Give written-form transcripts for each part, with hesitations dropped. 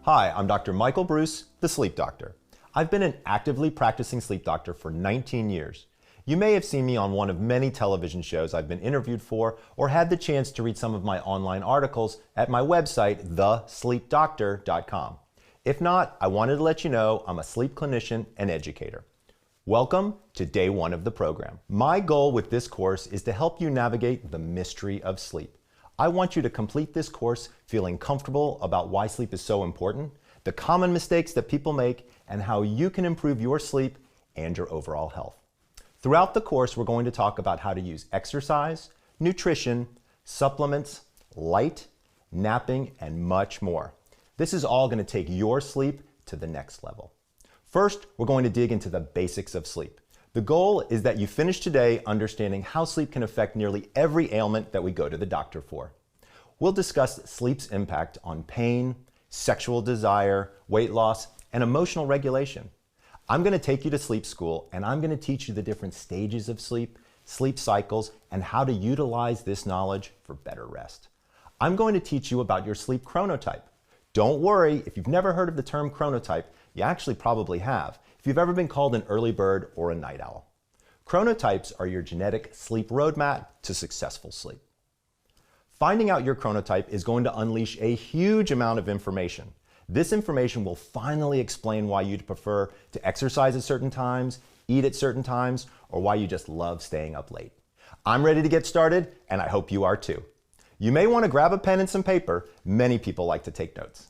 Hi, I'm Dr. Michael Breus, the sleep doctor. I've been an actively practicing sleep doctor for 19 years. You may have seen me on one of many television shows I've been interviewed for, or had the chance to read some of my online articles at my website, thesleepdoctor.com. If not, I wanted to let you know I'm a sleep clinician and educator. Welcome to day one of the program. My goal with this course is to help you navigate the mystery of sleep. I want you to complete this course feeling comfortable about why sleep is so important, the common mistakes that people make, and how you can improve your sleep and your overall health. Throughout the course, we're going to talk about how to use exercise, nutrition, supplements, light, napping, and much more. This is all going to take your sleep to the next level. First, we're going to dig into the basics of sleep. The goal is that you finish today understanding how sleep can affect nearly every ailment that we go to the doctor for. We'll discuss sleep's impact on pain, sexual desire, weight loss, and emotional regulation. I'm going to take you to sleep school, and I'm going to teach you the different stages of sleep, sleep cycles, and how to utilize this knowledge for better rest. I'm going to teach you about your sleep chronotype. Don't worry, if you've never heard of the term chronotype, you actually probably have, if you've ever been called an early bird or a night owl. Chronotypes are your genetic sleep roadmap to successful sleep. Finding out your chronotype is going to unleash a huge amount of information. This information will finally explain why you'd prefer to exercise at certain times, eat at certain times, or why you just love staying up late. I'm ready to get started, and I hope you are too. You may want to grab a pen and some paper. Many people like to take notes.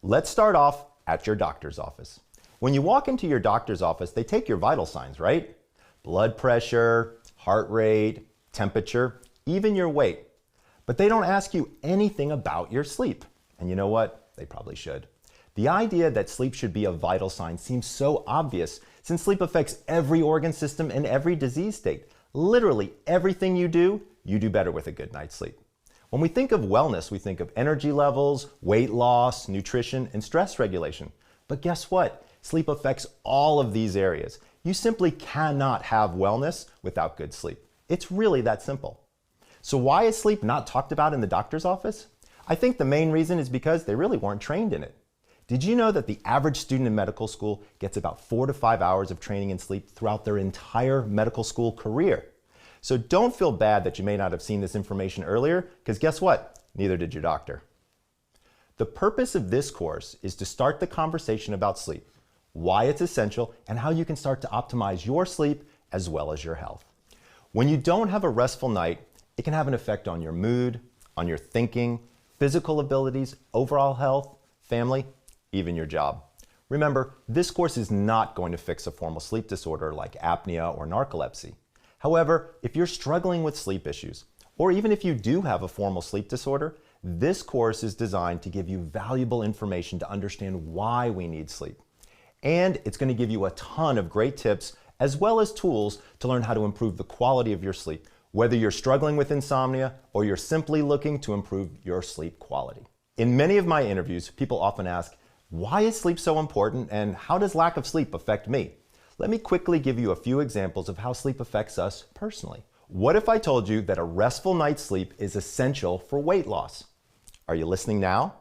Let's start off at your doctor's office. When you walk into your doctor's office, they take your vital signs, right? Blood pressure, heart rate, temperature, even your weight. But they don't ask you anything about your sleep. And you know what? They probably should. The idea that sleep should be a vital sign seems so obvious, since sleep affects every organ system and every disease state. Literally everything you do better with a good night's sleep. When we think of wellness, we think of energy levels, weight loss, nutrition, and stress regulation. But guess what? Sleep affects all of these areas. You simply cannot have wellness without good sleep. It's really that simple. So why is sleep not talked about in the doctor's office? I think the main reason is because they really weren't trained in it. Did you know that the average student in medical school gets about 4 to 5 hours of training in sleep throughout their entire medical school career? So don't feel bad that you may not have seen this information earlier, because guess what? Neither did your doctor. The purpose of this course is to start the conversation about sleep, why it's essential, and how you can start to optimize your sleep as well as your health. When you don't have a restful night, it can have an effect on your mood, on your thinking, physical abilities, overall health, family, even your job. Remember, this course is not going to fix a formal sleep disorder like apnea or narcolepsy. However, if you're struggling with sleep issues, or even if you do have a formal sleep disorder, this course is designed to give you valuable information to understand why we need sleep. And it's going to give you a ton of great tips as well as tools to learn how to improve the quality of your sleep, whether you're struggling with insomnia or you're simply looking to improve your sleep quality. In many of my interviews, people often ask, why is sleep so important and how does lack of sleep affect me? Let me quickly give you a few examples of how sleep affects us personally. What if I told you that a restful night's sleep is essential for weight loss? Are you listening now?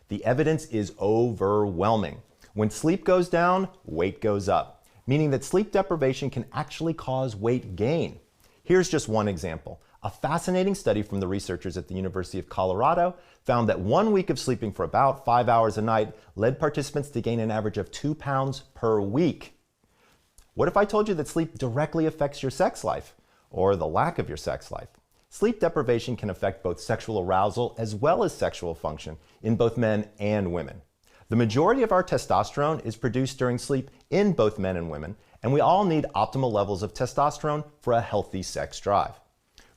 The evidence is overwhelming. When sleep goes down, weight goes up, meaning that sleep deprivation can actually cause weight gain. Here's just one example. A fascinating study from the researchers at the University of Colorado found that 1 week of sleeping for about 5 hours a night led participants to gain an average of 2 pounds per week. What if I told you that sleep directly affects your sex life, or the lack of your sex life? Sleep deprivation can affect both sexual arousal as well as sexual function in both men and women. The majority of our testosterone is produced during sleep in both men and women, and we all need optimal levels of testosterone for a healthy sex drive.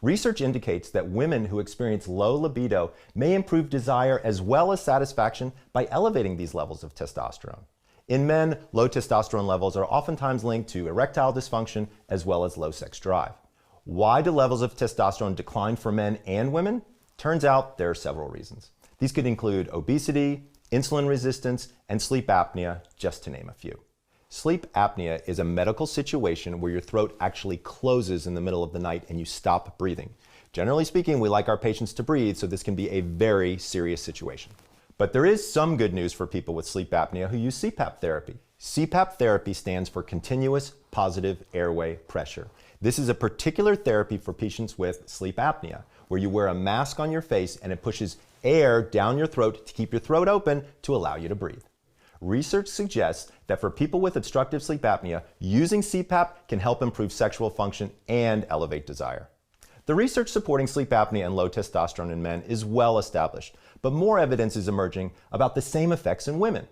Research indicates that women who experience low libido may improve desire as well as satisfaction by elevating these levels of testosterone. In men, low testosterone levels are oftentimes linked to erectile dysfunction as well as low sex drive. Why do levels of testosterone decline for men and women? Turns out there are several reasons. These could include obesity, insulin resistance, and sleep apnea, just to name a few. Sleep apnea is a medical situation where your throat actually closes in the middle of the night and you stop breathing. Generally speaking, we like our patients to breathe, so this can be a very serious situation. But there is some good news for people with sleep apnea who use CPAP therapy. CPAP therapy stands for Continuous Positive Airway Pressure. This is a particular therapy for patients with sleep apnea, where you wear a mask on your face and it pushes air down your throat to keep your throat open to allow you to breathe. Research suggests that for people with obstructive sleep apnea, using CPAP can help improve sexual function and elevate desire. The research supporting sleep apnea and low testosterone in men is well established, but more evidence is emerging about the same effects in women.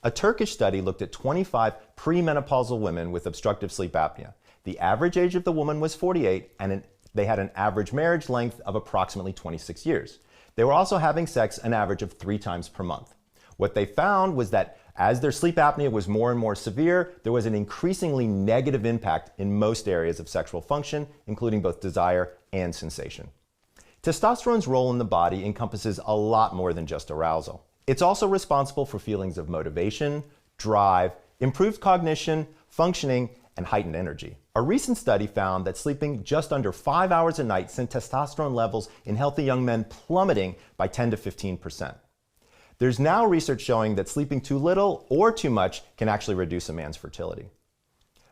A Turkish study looked at 25 premenopausal women with obstructive sleep apnea. The average age of the woman was 48, and they had an average marriage length of approximately 26 years. They were also having sex an average of 3 times per month. What they found was that as their sleep apnea was more and more severe, there was an increasingly negative impact in most areas of sexual function, including both desire and sensation. Testosterone's role in the body encompasses a lot more than just arousal. It's also responsible for feelings of motivation, drive, improved cognition, functioning, and heightened energy. A recent study found that sleeping just under 5 hours a night sent testosterone levels in healthy young men plummeting by 10 to 15%. There's now research showing that sleeping too little or too much can actually reduce a man's fertility.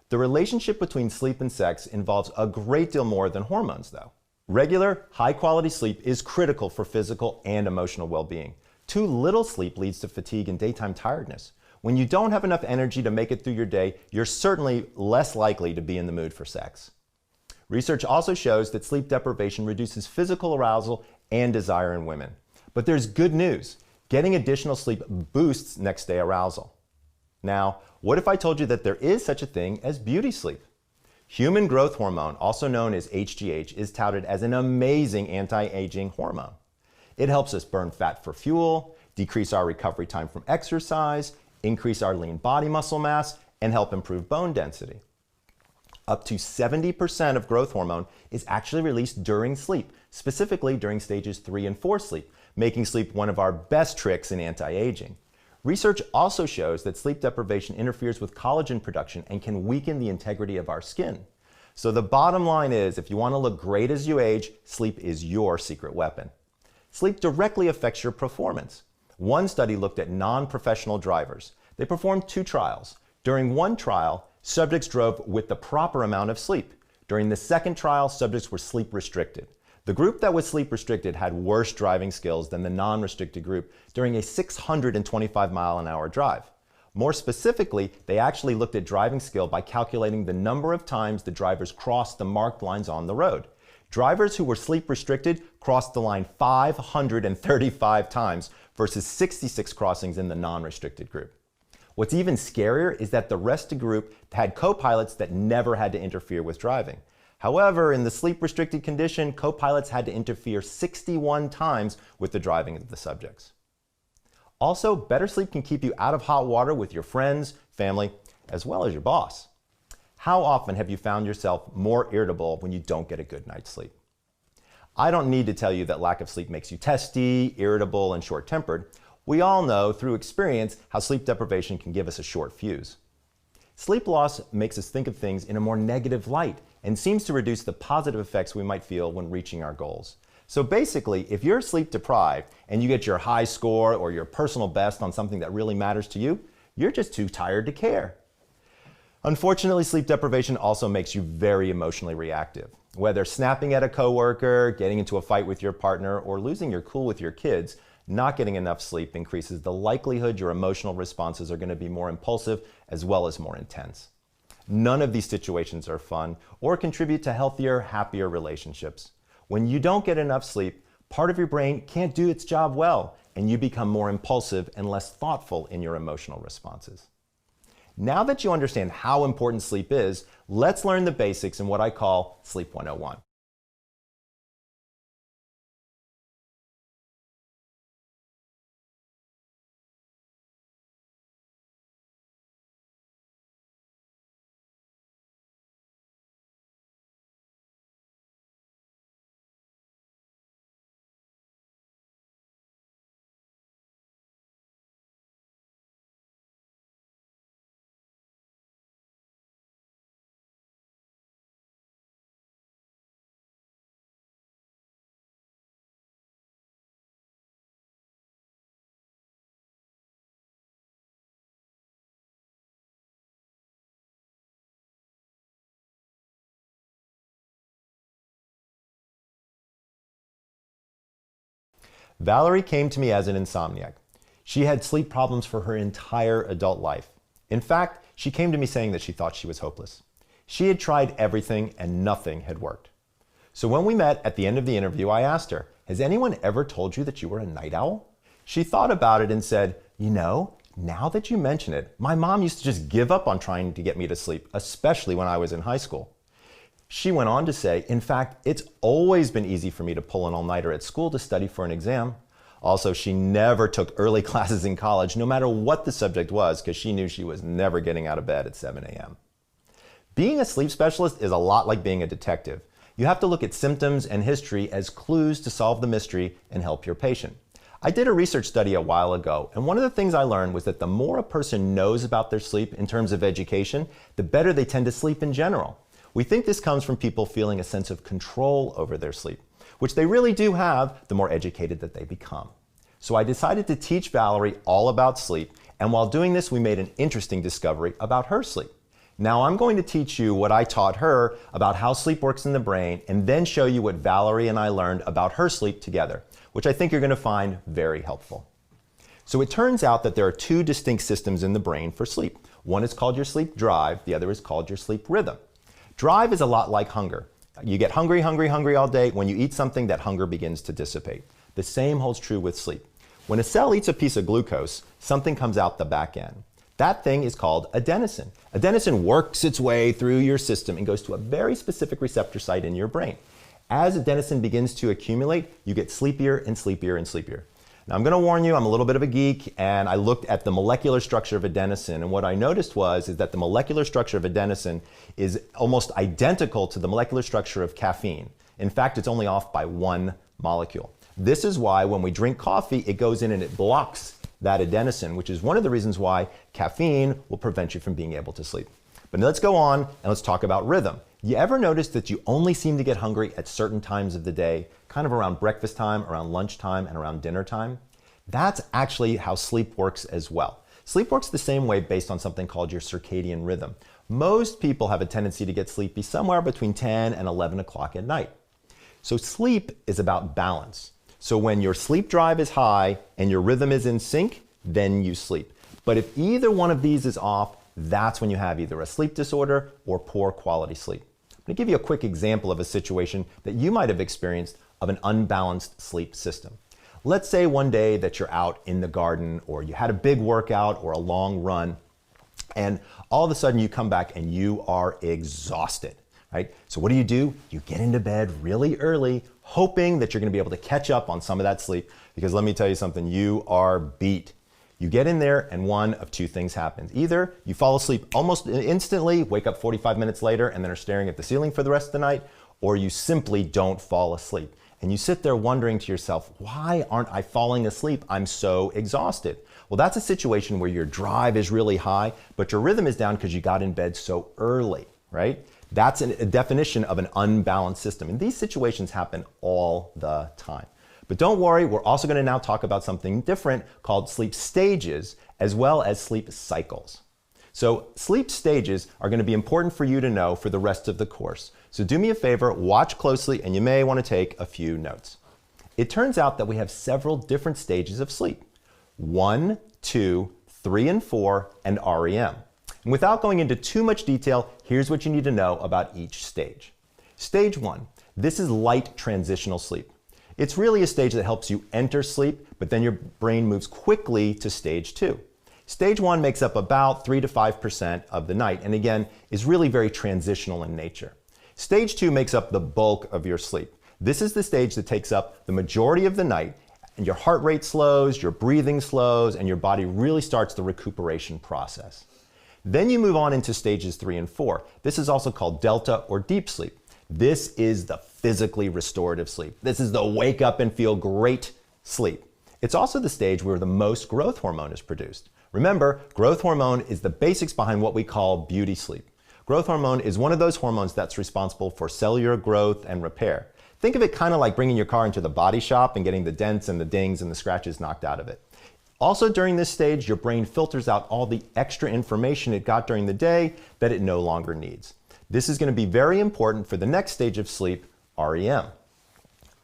The relationship between sleep and sex involves a great deal more than hormones, though. Regular, high-quality sleep is critical for physical and emotional well-being. Too little sleep leads to fatigue and daytime tiredness. When you don't have enough energy to make it through your day, you're certainly less likely to be in the mood for sex. Research also shows that sleep deprivation reduces physical arousal and desire in women. But there's good news. Getting additional sleep boosts next-day arousal. Now, what if I told you that there is such a thing as beauty sleep? Human growth hormone, also known as HGH, is touted as an amazing anti-aging hormone. It helps us burn fat for fuel, decrease our recovery time from exercise, increase our lean body muscle mass, and help improve bone density. Up to 70% of growth hormone is actually released during sleep, specifically during stages 3 and 4 sleep, making sleep one of our best tricks in anti-aging. Research also shows that sleep deprivation interferes with collagen production and can weaken the integrity of our skin. So the bottom line is, if you want to look great as you age, sleep is your secret weapon. Sleep directly affects your performance. One study looked at non-professional drivers. They performed 2 trials. During one trial, subjects drove with the proper amount of sleep. During the second trial, subjects were sleep restricted. The group that was sleep restricted had worse driving skills than the non-restricted group during a 625-mile-an-hour drive. More specifically, they actually looked at driving skill by calculating the number of times the drivers crossed the marked lines on the road. Drivers who were sleep restricted crossed the line 535 times versus 66 crossings in the non-restricted group. What's even scarier is that the rest of the group had co-pilots that never had to interfere with driving. However, in the sleep-restricted condition, co-pilots had to interfere 61 times with the driving of the subjects. Also, better sleep can keep you out of hot water with your friends, family, as well as your boss. How often have you found yourself more irritable when you don't get a good night's sleep? I don't need to tell you that lack of sleep makes you testy, irritable, and short-tempered. We all know through experience how sleep deprivation can give us a short fuse. Sleep loss makes us think of things in a more negative light and seems to reduce the positive effects we might feel when reaching our goals. So basically, if you're sleep deprived and you get your high score or your personal best on something that really matters to you, you're just too tired to care. Unfortunately, sleep deprivation also makes you very emotionally reactive. Whether snapping at a coworker, getting into a fight with your partner, or losing your cool with your kids, not getting enough sleep increases the likelihood your emotional responses are going to be more impulsive as well as more intense. None of these situations are fun or contribute to healthier, happier relationships. When you don't get enough sleep, part of your brain can't do its job well, and you become more impulsive and less thoughtful in your emotional responses. Now that you understand how important sleep is, let's learn the basics in what I call Sleep 101. Valerie came to me as an insomniac. She had sleep problems for her entire adult life. In fact, she came to me saying that she thought she was hopeless. She had tried everything and nothing had worked. So when we met at the end of the interview, I asked her, "Has anyone ever told you that you were a night owl?" She thought about it and said, "You know, now that you mention it, my mom used to just give up on trying to get me to sleep, especially when I was in high school." She went on to say, "In fact, it's always been easy for me to pull an all-nighter at school to study for an exam." Also, she never took early classes in college, no matter what the subject was, because she knew she was never getting out of bed at 7 a.m. Being a sleep specialist is a lot like being a detective. You have to look at symptoms and history as clues to solve the mystery and help your patient. I did a research study a while ago, and one of the things I learned was that the more a person knows about their sleep in terms of education, the better they tend to sleep in general. We think this comes from people feeling a sense of control over their sleep, which they really do have the more educated that they become. So I decided to teach Valerie all about sleep, and while doing this, we made an interesting discovery about her sleep. Now I'm going to teach you what I taught her about how sleep works in the brain, and then show you what Valerie and I learned about her sleep together, which I think you're going to find very helpful. So it turns out that there are two distinct systems in the brain for sleep. One is called your sleep drive, the other is called your sleep rhythm. Drive is a lot like hunger. You get hungry, hungry, hungry all day. When you eat something, that hunger begins to dissipate. The same holds true with sleep. When a cell eats a piece of glucose, something comes out the back end. That thing is called adenosine. Adenosine works its way through your system and goes to a very specific receptor site in your brain. As adenosine begins to accumulate, you get sleepier and sleepier and sleepier. Now I'm going to warn you, I'm a little bit of a geek, and I looked at the molecular structure of adenosine, and what I noticed is that the molecular structure of adenosine is almost identical to the molecular structure of caffeine. In fact, it's only off by one molecule. This is why when we drink coffee, it goes in and it blocks that adenosine, which is one of the reasons why caffeine will prevent you from being able to sleep. But let's go on and let's talk about rhythm. You ever notice that you only seem to get hungry at certain times of the day, kind of around breakfast time, around lunchtime, and around dinner time? That's actually how sleep works as well. Sleep works the same way based on something called your circadian rhythm. Most people have a tendency to get sleepy somewhere between 10 and 11 o'clock at night. So sleep is about balance. So when your sleep drive is high and your rhythm is in sync, then you sleep. But if either one of these is off, that's when you have either a sleep disorder or poor quality sleep. I'm going to give you a quick example of a situation that you might have experienced of an unbalanced sleep system. Let's say one day that you're out in the garden, or you had a big workout or a long run, and all of a sudden you come back and you are exhausted, right? So what do? You get into bed really early, hoping that you're going to be able to catch up on some of that sleep, because let me tell you something, you are beat. You get in there and one of two things happens. Either you fall asleep almost instantly, wake up 45 minutes later and then are staring at the ceiling for the rest of the night, or you simply don't fall asleep. And you sit there wondering to yourself, why aren't I falling asleep? I'm so exhausted. Well, that's a situation where your drive is really high, but your rhythm is down because you got in bed so early, right? That's a definition of an unbalanced system. And these situations happen all the time. But don't worry, we're also going to now talk about something different called sleep stages, as well as sleep cycles. So sleep stages are going to be important for you to know for the rest of the course. So do me a favor, watch closely, and you may want to take a few notes. It turns out that we have several different stages of sleep. 1, 2, 3, and 4, and REM. And without going into too much detail, here's what you need to know about each stage. Stage 1, this is light transitional sleep. It's really a stage that helps you enter sleep, but then your brain moves quickly to stage 2. Stage 1 makes up about 3 to 5% of the night, and again, is really very transitional in nature. Stage 2 makes up the bulk of your sleep. This is the stage that takes up the majority of the night, and your heart rate slows, your breathing slows, and your body really starts the recuperation process. Then you move on into stages 3 and 4. This is also called delta or deep sleep. This is the physically restorative sleep. This is the wake up and feel great sleep. It's also the stage where the most growth hormone is produced. Remember, growth hormone is the basics behind what we call beauty sleep. Growth hormone is one of those hormones that's responsible for cellular growth and repair. Think of it kind of like bringing your car into the body shop and getting the dents and the dings and the scratches knocked out of it. Also during this stage, your brain filters out all the extra information it got during the day that it no longer needs. This is going to be very important for the next stage of sleep, REM.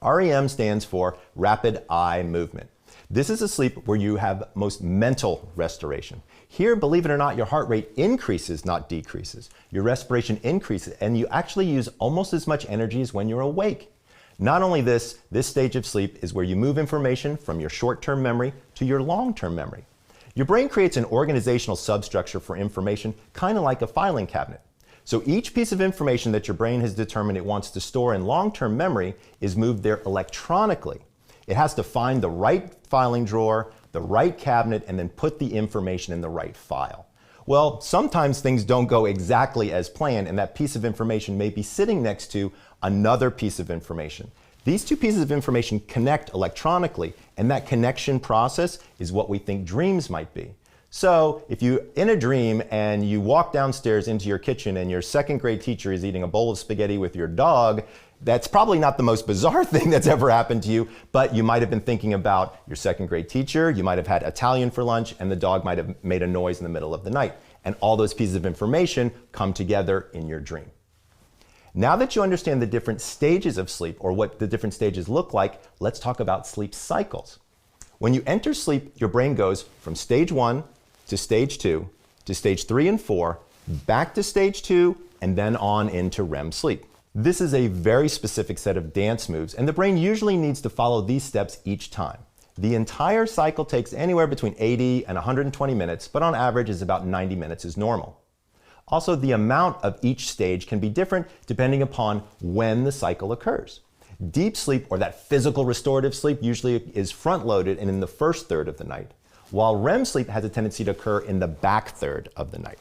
REM stands for rapid eye movement. This is a sleep where you have most mental restoration. Here, believe it or not, your heart rate increases, not decreases. Your respiration increases, and you actually use almost as much energy as when you're awake. Not only this stage of sleep is where you move information from your short-term memory to your long-term memory. Your brain creates an organizational substructure for information, kind of like a filing cabinet. So each piece of information that your brain has determined it wants to store in long-term memory is moved there electronically. It has to find the right filing drawer, the right cabinet, and then put the information in the right file. Well, sometimes things don't go exactly as planned, and that piece of information may be sitting next to another piece of information. These two pieces of information connect electronically, and that connection process is what we think dreams might be. So if you're in a dream and you walk downstairs into your kitchen and your second grade teacher is eating a bowl of spaghetti with your dog, that's probably not the most bizarre thing that's ever happened to you, but you might have been thinking about your second grade teacher, you might have had Italian for lunch, and the dog might have made a noise in the middle of the night. And all those pieces of information come together in your dream. Now that you understand the different stages of sleep, or what the different stages look like, let's talk about sleep cycles. When you enter sleep, your brain goes from stage 1 to stage 2 to stage 3 and 4, back to stage 2, and then on into REM sleep. This is a very specific set of dance moves, and the brain usually needs to follow these steps each time. The entire cycle takes anywhere between 80 and 120 minutes, but on average is about 90 minutes is normal. Also, the amount of each stage can be different depending upon when the cycle occurs. Deep sleep, or that physical restorative sleep, usually is front-loaded and in the first third of the night, while REM sleep has a tendency to occur in the back third of the night.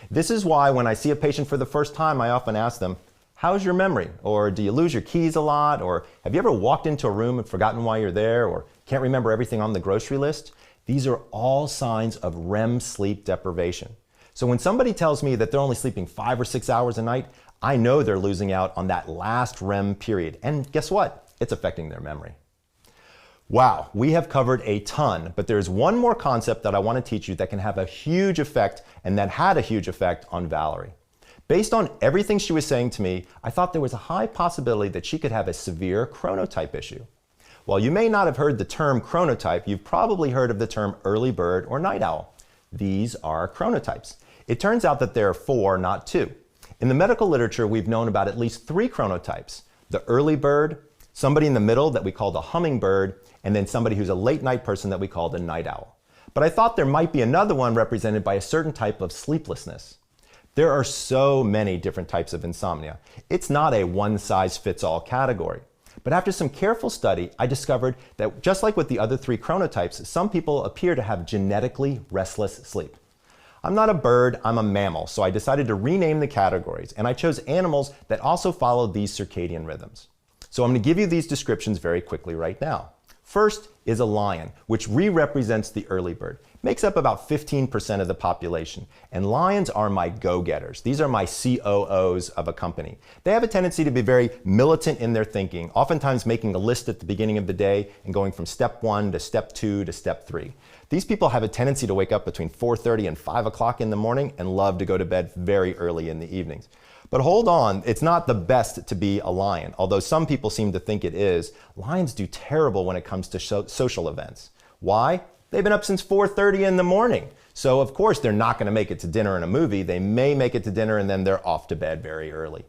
This is why when I see a patient for the first time, I often ask them, how's your memory? Or do you lose your keys a lot? Or have you ever walked into a room and forgotten why you're there? Or can't remember everything on the grocery list? These are all signs of REM sleep deprivation. So when somebody tells me that they're only sleeping 5 or 6 hours a night, I know they're losing out on that last REM period. And guess what? It's affecting their memory. Wow, we have covered a ton, but there's one more concept that I want to teach you that can have a huge effect, and that had a huge effect on Valerie. Based on everything she was saying to me, I thought there was a high possibility that she could have a severe chronotype issue. While you may not have heard the term chronotype, you've probably heard of the term early bird or night owl. These are chronotypes. It turns out that there are 4, not 2. In the medical literature, we've known about at least 3 chronotypes: the early bird, somebody in the middle that we call the hummingbird, and then somebody who's a late night person that we call the night owl. But I thought there might be another one represented by a certain type of sleeplessness. There are so many different types of insomnia. It's not a one-size-fits-all category. But after some careful study, I discovered that just like with the other 3 chronotypes, some people appear to have genetically restless sleep. I'm not a bird, I'm a mammal, so I decided to rename the categories, and I chose animals that also follow these circadian rhythms. So I'm going to give you these descriptions very quickly right now. First is a lion, which re-represents the early bird. Makes up about 15% of the population. And lions are my go-getters. These are my COOs of a company. They have a tendency to be very militant in their thinking, oftentimes making a list at the beginning of the day and going from step 1 to step 2 to step 3. These people have a tendency to wake up between 4:30 and 5 o'clock in the morning and love to go to bed very early in the evenings. But hold on, it's not the best to be a lion. Although some people seem to think it is, lions do terrible when it comes to social events. Why? They've been up since 4:30 in the morning. So of course they're not going to make it to dinner and a movie. They may make it to dinner and then they're off to bed very early.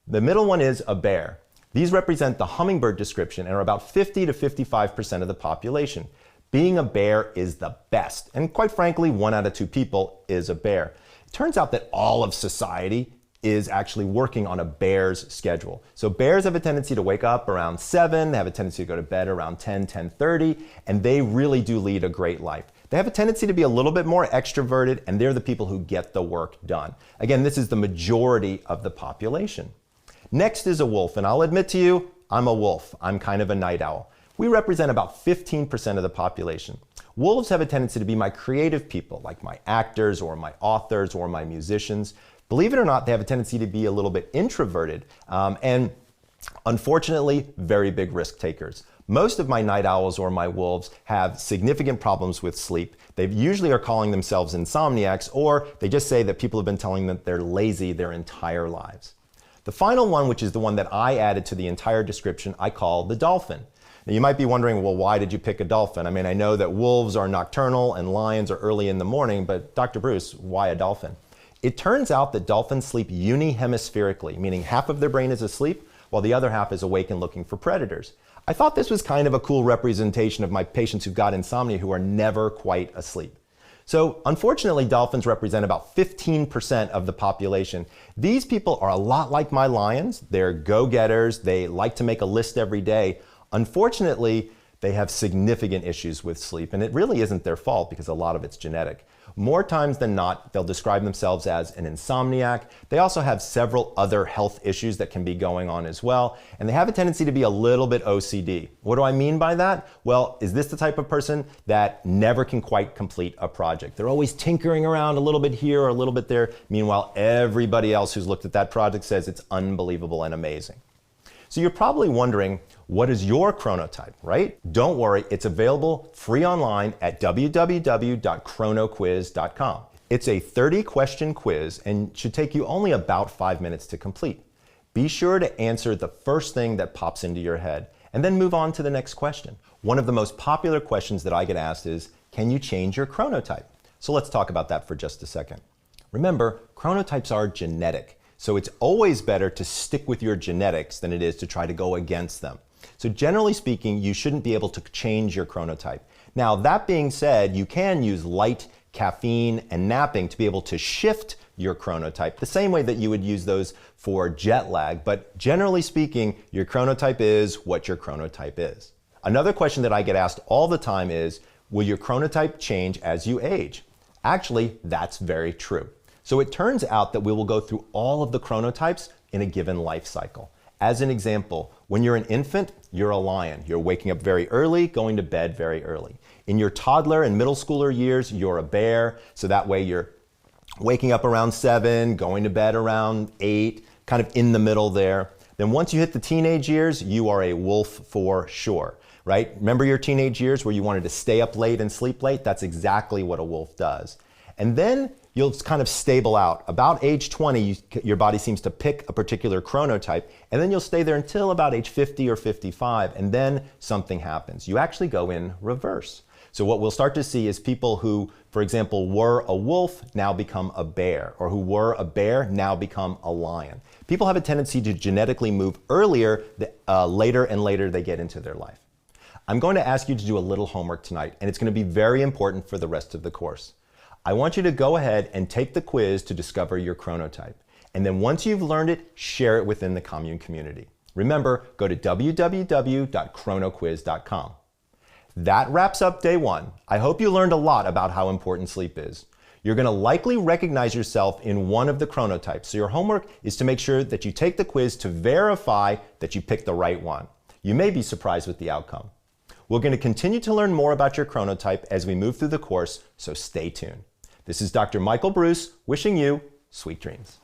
The middle one is a bear. These represent the hummingbird description and are about 50 to 55% of the population. Being a bear is the best. And quite frankly, 1 out of 2 people is a bear. It turns out that all of society is actually working on a bear's schedule. So bears have a tendency to wake up around 7, they have a tendency to go to bed around 10, 10:30, and they really do lead a great life. They have a tendency to be a little bit more extroverted, and they're the people who get the work done. Again, this is the majority of the population. Next is a wolf, and I'll admit to you, I'm a wolf. I'm kind of a night owl. We represent about 15% of the population. Wolves have a tendency to be my creative people, like my actors or my authors or my musicians. Believe it or not, they have a tendency to be a little bit introverted and unfortunately, very big risk takers. Most of my night owls or my wolves have significant problems with sleep. They usually are calling themselves insomniacs, or they just say that people have been telling them they're lazy their entire lives. The final one, which is the one that I added to the entire description, I call the dolphin. Now you might be wondering, well, why did you pick a dolphin? I mean, I know that wolves are nocturnal and lions are early in the morning, but Dr. Breus, why a dolphin? It turns out that dolphins sleep unihemispherically, meaning half of their brain is asleep while the other half is awake and looking for predators. I thought this was kind of a cool representation of my patients who've got insomnia who are never quite asleep. So unfortunately, dolphins represent about 15% of the population. These people are a lot like my lions. They're go-getters. They like to make a list every day. Unfortunately, they have significant issues with sleep, and it really isn't their fault because a lot of it's genetic. More times than not, they'll describe themselves as an insomniac. They also have several other health issues that can be going on as well, and they have a tendency to be a little bit OCD. What do I mean by that? Well, is this the type of person that never can quite complete a project? They're always tinkering around a little bit here or a little bit there. Meanwhile, everybody else who's looked at that project says it's unbelievable and amazing. So you're probably wondering, what is your chronotype, right? Don't worry, it's available free online at www.chronoquiz.com. It's a 30-question quiz and should take you only about 5 minutes to complete. Be sure to answer the first thing that pops into your head and then move on to the next question. One of the most popular questions that I get asked is, can you change your chronotype? So let's talk about that for just a second. Remember, chronotypes are genetic. So it's always better to stick with your genetics than it is to try to go against them. So generally speaking, you shouldn't be able to change your chronotype. Now, that being said, you can use light, caffeine, and napping to be able to shift your chronotype, the same way that you would use those for jet lag. But generally speaking, your chronotype is what your chronotype is. Another question that I get asked all the time is, will your chronotype change as you age? Actually, that's very true. So it turns out that we will go through all of the chronotypes in a given life cycle. As an example, when you're an infant, you're a lion. You're waking up very early, going to bed very early. In your toddler and middle schooler years, you're a bear. So that way you're waking up around 7, going to bed around 8, kind of in the middle there. Then once you hit the teenage years, you are a wolf for sure, right? Remember your teenage years where you wanted to stay up late and sleep late? That's exactly what a wolf does. And then you'll kind of stable out. About age 20, your body seems to pick a particular chronotype, and then you'll stay there until about age 50 or 55, and then something happens. You actually go in reverse. So what we'll start to see is people who, for example, were a wolf now become a bear, or who were a bear now become a lion. People have a tendency to genetically move earlier, later and later they get into their life. I'm going to ask you to do a little homework tonight, and it's going to be very important for the rest of the course. I want you to go ahead and take the quiz to discover your chronotype. And then once you've learned it, share it within the commune community. Remember, go to www.chronoquiz.com. That wraps up day 1. I hope you learned a lot about how important sleep is. You're going to likely recognize yourself in one of the chronotypes, so your homework is to make sure that you take the quiz to verify that you picked the right one. You may be surprised with the outcome. We're going to continue to learn more about your chronotype as we move through the course, so stay tuned. This is Dr. Michael Breus wishing you sweet dreams.